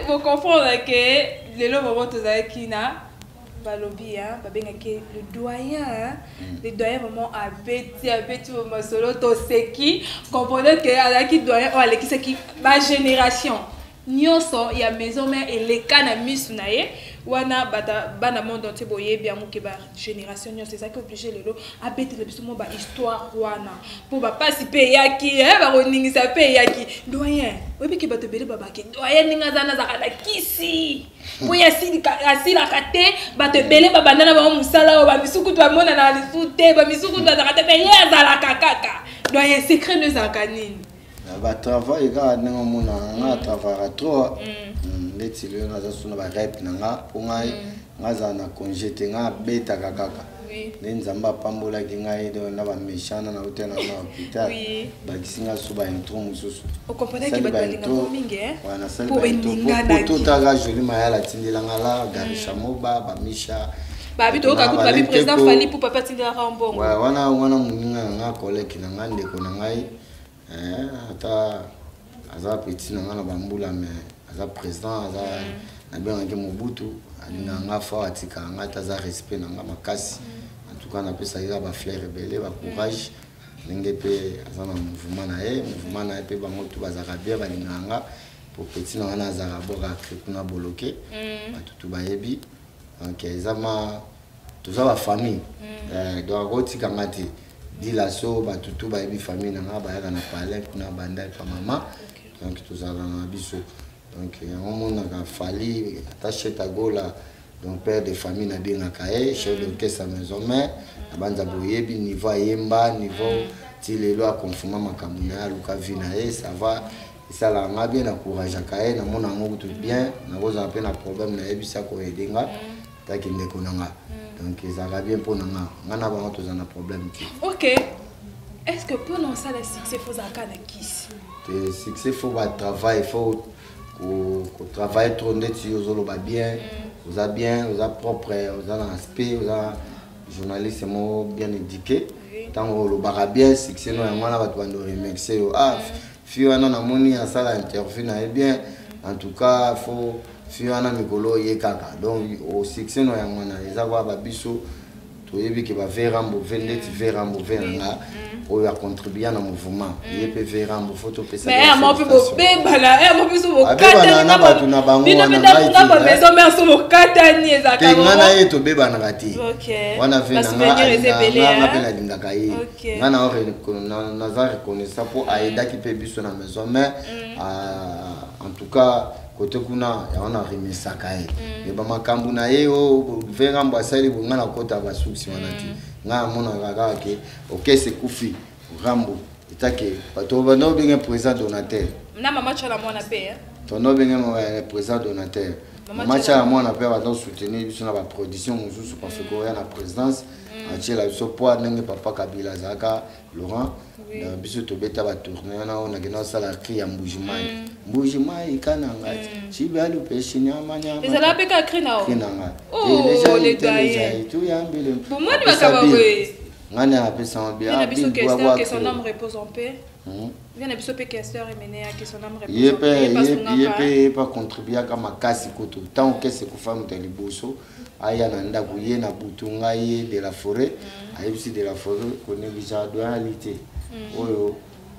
vous comprenez que le moment tozaki na balobi babenga ke le doyen vraiment abeti au solo to seki comprenez que alaki doyen o alekisa ki ba génération nyoso ya maison mère eleka na misu na ye wana bana monde entier boye bien mo ke ba génération nyoso c'est ça qui obligé lelo abeti le biso mo ba histoire wana pour ba pasi pe yaki ba koningisa pe yaki doyen obi ke bato bele baba ke doyen ninga zana za kana kisi po ya asila kate bato bele baba nana ba musala ba misuku to amona na lisute ba misuku to za kate pe ya za la kakaka doyen secret ne za kanini ba travail ga nengo mona nga travail trop leti le nga za suna ba rep nga pongai nga za na congé te nga beta kakaka ne nzamba pambola ki nga edo na ba mechana na hôtel na hôpital ba kisinga suba intro mususu o comprenez que ba linga mingi wana sali ba to ta ga joli mayala tindela nga la garisha moba ba misha ba bito ka kutu ba bi président Fali pour papa tindela ka mbongo wana muninga nga collègue na nga ndeko na ngai ata aza petit na ngana bambula mais aza président aza na bien que Mobutu alinga nga fa atika nga taza respect na nga makasi en tout cas na pesa ira ba fleur belé ba courage linge pe aza na mouvement na ye pe bango tu bazaka bien balinga nga pour petit na wana za rabora kuna bloqué tout bayebi donc ezama toujours la famille donc oti kamati dit la so tout bayebi famille na ba ya na parler kuna banda pa maman donc tous na biso donc on mona ka fali attaché ta gola donc père de famille na bien kae chef d'orchestre maison mère abanza boyebi niveau yemba niveau tilelo a conformer makambo na luka vina ça va ça la nga bien encourage kae na mona ngo tout bien na boza pe na problème na yebisa ko edenga taki ndeko nanga donc ça va bien pour nanga ngana ba tous na problème ti. OK. Est-ce que pour nous ça le succès faut zakana kiss? Le succès faut ba travail, faut qu'on travaille trop net sur vous bien, vous a bien, vous a propre, vous a l'aspect, vous a journaliste bien indiqué. Tant que le bar bien, succès non moi là va te remercier. Ah, fiona na moni à ça l'interview na bien. En tout cas, faut fiona mikolo yekaka. Donc au succès non moi na les avoir ba biso to yebi ke ba verambo vendeti verambo veranga. Ou a contribué à un mouvement. Il peut faire un photo. Mais moi, je peux pas là. Moi, je peux pas. Je en tout cas, côté kuna on a remis ça kae. Mais ba makambu na ye o vera mbasali bunga na kota ba suksi wanati. Nga mona gaga ke OK c'est Koufi Rambo. Itake pato ba no bien président donateur. Na mama chala mona pe. To no bien président donateur. Mama chala mona pe va donc soutenir sur la production mususu parce que on a présidence. Achela biso poa ndenge papa Kabila Zaka Laurent na biso to beta ba tourner na on a gena sala cri ya mbujimai mbujimai kana ngati chibe alu peshi nyama nyama ezala pe ka cri na o déjà les gars tout ya mbele pour moi ni makaba we ngana apesa bien na biso que son âme repose en paix vient na biso pe questeur emenea que son âme repose en paix parce que yé pas contribuer kama kasi koto tant que c'est ko femme de liboso aya na ndako ye na butunga ye de la forêt ayebisi de la forêt connaît déjà dualité oyo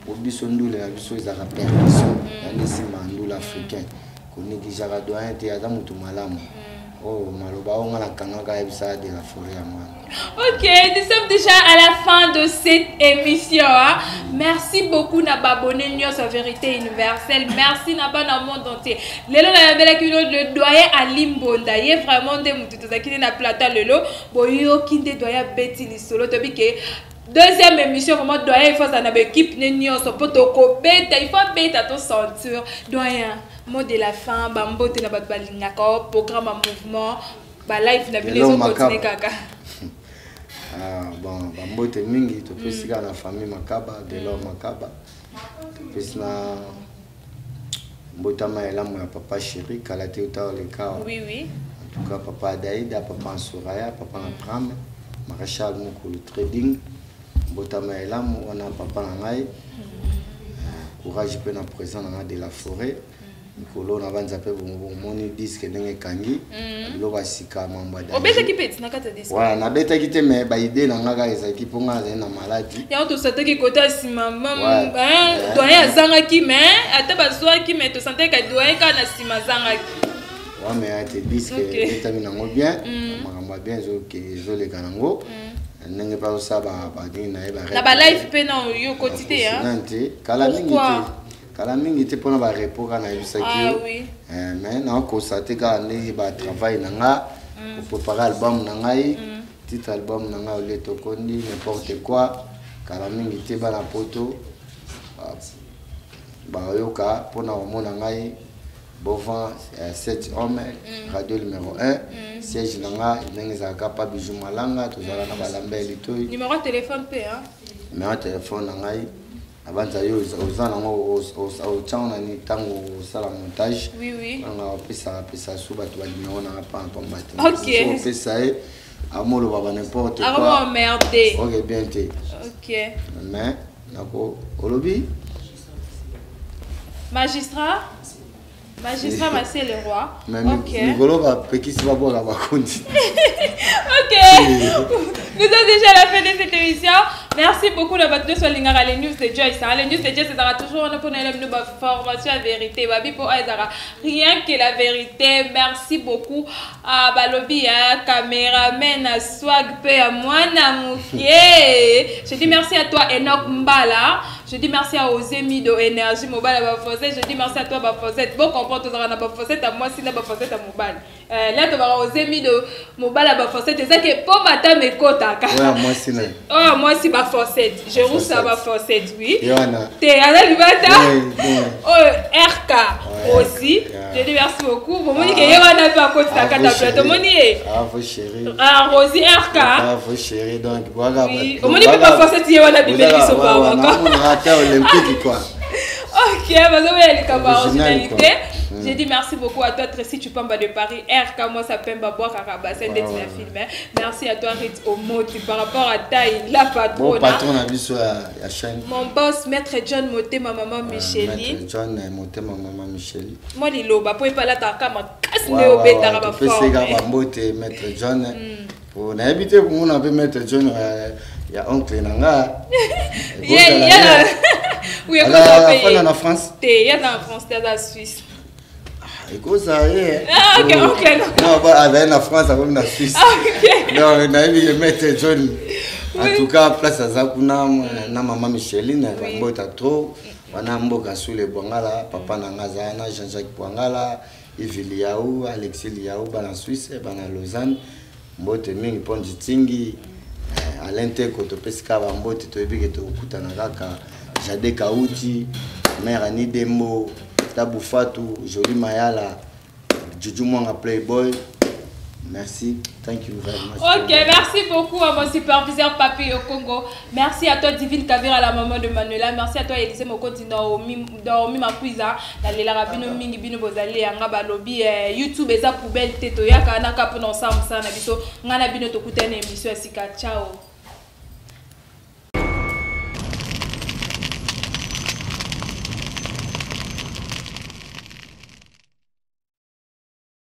obiso ndule na biso ezaka permission ya nsima ndule africain connaît déjà dualité ya mutu malamu oh maloba on la kangaka yebisa de la forêt ya mwana. OK, nous sommes déjà à la fin de cette émission. Hein? Merci beaucoup na babone News à Vérité Universelle. Merci na ba na monde entier. Lelo na bela kino le doyen Alimbonda. Ye vraiment de mutu tozakine na plata lelo. Boyo kinde doyen Betty Lisolo to bike. Deuxième émission vraiment doyen il faut ça na équipe News poto ko beta il faut beta to ceinture doyen. Mot de la fin bambote na bat balingaka programme en mouvement ba live na bilezo continuer kaka. Bon, bambote mingi to pesika na famille Makaba de l'homme Makaba to pesina mbotama elamu ya papa chéri kalate uta le cas. Oui. En tout cas papa Daïda, papa Soraya, papa Abraham, Maréchal Mukulu trading mbotama elamu on a papa ngai courage pe na présent na de la forêt. Nikolo na banza pe moni disque ndenge kangi loba sika mamba da obeta kipeti na kata disque voilà na beta kite me ba idée na ngaka eza ki ponga na maladie ya to sante ki kota sima doyen azanga ki me ata bazwa ki me to sante ka doyen ka na sima zanga ki wa me ate disque beta mina ngo bien makamba bien zo le kanango ndenge pa so ba ding na eba na ba live pe na yo quotidien hein kala mingi te kala mingi te pona ba repos kana yusaki oui mais na ko satika ne ba travail nanga pour préparer album nanga titre album nanga le tokondi n'importe quoi kala mingi te ba na poto ba yoka pona omona ngai Bovan 7 hommes radio numéro 1 siège nanga ndenge za kapa bijou malanga tozala na balambeli toy numéro de téléphone pe hein numéro de téléphone nanga Avanza yo ozana ngo o chana ni tango sala montage. Oui. On a pesa suba tu bali meona pa mbati. OK. So pesa e amolo baba n'importe quoi. Ah merde. OK bien té. OK. Mais nako olobi Magistrat Marcel Leroy. OK. Nikolo ba pekisi ba bola ba kondi. OK. Nous sommes déjà à la fin de cette émission. Merci beaucoup de votre sur les news de Joyce. Les news de Joyce, c'est toujours une formation à vérité. Rien que la vérité. Merci beaucoup à Balobi, à caméraman, à Swag, à moi, je dis merci à toi, Enoch Mbala. Je dis merci à Osemi de Énergie Mobile à Bafosset. Je dis merci à toi, Bafosset. Bon, comprendre tout ça, Bafosset à moi, si na Bafosset à Mobile. Là, tu vas Osemi de Mobile à Bafosset. C'est ça que pour matin, mes côtes. Ouais, moi, si. Oh, moi, si Bafosset. Je roule ça, Bafosset, oui. Yohana. T'es à la Libata. Oh, RK aussi. Je dis merci beaucoup. Vous me dites que Yohana peut à côté de la carte. Tout le monde est. Ah, vous chérie. Ah, Rosie RK. Ah, vous chérie. Donc, voilà. Vous me dites que Bafosset, Yohana peut à côté de olympique quoi. Ok, originalité. J'ai dit merci beaucoup à toi Tracy Tupamba de Paris. RK moi ça peut m'avoir à Rabassé d'être la film. Merci à toi Ritz Omoti par rapport à taille la patronne. Bon patron a vu sur la chaîne. Mon boss maître John Moté ma maman Micheline. Maître John Moté ma maman Micheline. Moi les loba pour pas la taka ma casse le beta raba fort. C'est gars Moté maître John. Pour n'habiter pour mon appel maître John il y a oncle Nanga. Il y a oui, il y a en France. Il y a en France, il y a en Suisse. Écoute, ça y est. Ah, ok, oncle. Non, avec la France, avec la Suisse. Non, on a vu mettre John. En tout cas, place à Zakuna, na maman Micheline, on a trop. On a mboka sous les Bangala, papa Nangazana, Jean-Jacques Bangala, Yves Liaou, Alexis Liaou, en Suisse, en Lausanne. Mbote mingi ponji tingi. Alain Teko, to pesca, mbote to ebi que to kutana kaka. Jade Kauti, Mère Annie Dembo, Tabou Fatou, Jolie Mayala, Juju Mwanga Playboy. Merci, thank you very much. Ok, merci beaucoup à mon superviseur Papi au Congo. Merci à toi Divine Kavira, la maman de Manuela. Merci à toi Elise Mokoti dans Mima Quiza. Dans les Larabino Mingi Bino Bozali, Angaba Lobby, YouTube, Eza Poubelle, Teto Yaka, Naka pour ensemble, ça, Nabiso, Ngana Bino Tokuten, émission Sika. Ciao.